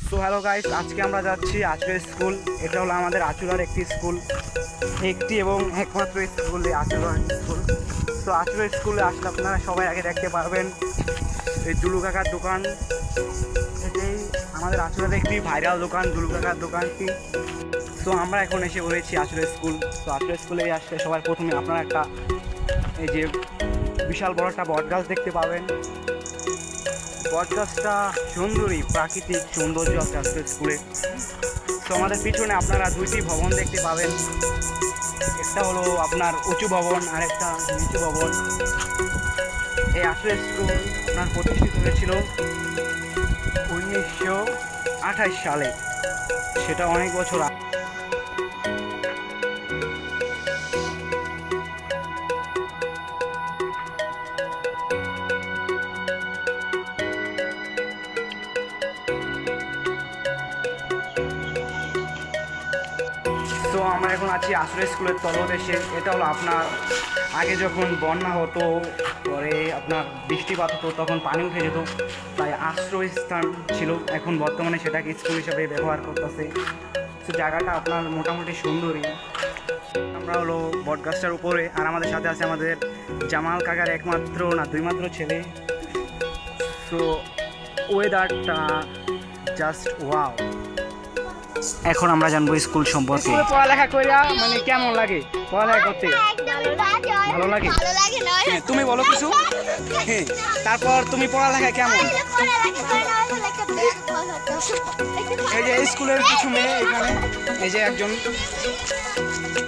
So hello guys, আজকে আমরা যাচ্ছি আচুরা স্কুল। এটা হলো আমাদের আচুরার একটি স্কুল, একটি এবং একমাত্র স্কুল আচুরা স্কুল। সো আচুরা স্কুলে আসলে আপনারা সবাই আগে দেখতে পারবেন এই দুলু কাকার দোকান। এটাই আমাদের আচুরার একটি ভাইরাল দোকান, দুলু কাকার দোকানটি। সো আমরা এখন এসে বলেছি আচুরা স্কুল। তো আচুরা স্কুলে আসলে সবার প্রথমে আপনারা একটা এই যে বিশাল বড় একটা বট গাছ দেখতে পাবেন। বট গাছটা সুন্দরী, প্রাকৃতিক সৌন্দর্য আছে আজকের স্কুলে। তো আমাদের পিছনে আপনারা দুইটি ভবন দেখতে পাবেন, একটা হলো আপনার উঁচু ভবন আর একটা নিচু ভবন। এই আশ্রয় স্কুল আপনার প্রতিষ্ঠিত হয়েছিল 1928 সালে, সেটা অনেক বছর আগে। তো আমরা এখন আছি আশ্রয় স্কুলের তলদেশে। এটা হলো আপনার আগে যখন বন্যা হতো, পরে আপনার বৃষ্টিপাত হতো, তখন পানি উঠে যেত, তাই আশ্রয় স্থান ছিল। এখন বর্তমানে সেটাকে স্কুল হিসাবে ব্যবহার করতেছে। তো জায়গাটা আপনার মোটামুটি সুন্দরই। আমরা হলো বটগাছটার উপরে, আর আমাদের সাথে আছে আমাদের জামাল কাকার একমাত্র না দুইমাত্র ছেলে। তো ওয়েদারটা জাস্ট ওয়াও। এখন আমরা জানবো স্কুল সম্পর্কে। স্কুলে পড়ালেখা কইরা মানে কেমন লাগে পড়ালেখা করতে? ভালো লাগে। হ্যাঁ, তুমি বলো কিছু। হ্যাঁ, তারপর তুমি পড়ালেখা কেমন? এই যে স্কুলের কিছু মেয়ে এখানে, এই যে একজন।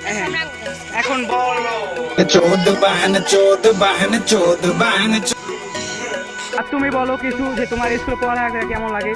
হ্যাঁ, এখন বলো। আর তুমি বলো কিছু, যে তোমার স্কুলে পড়ালেখা কেমন লাগে?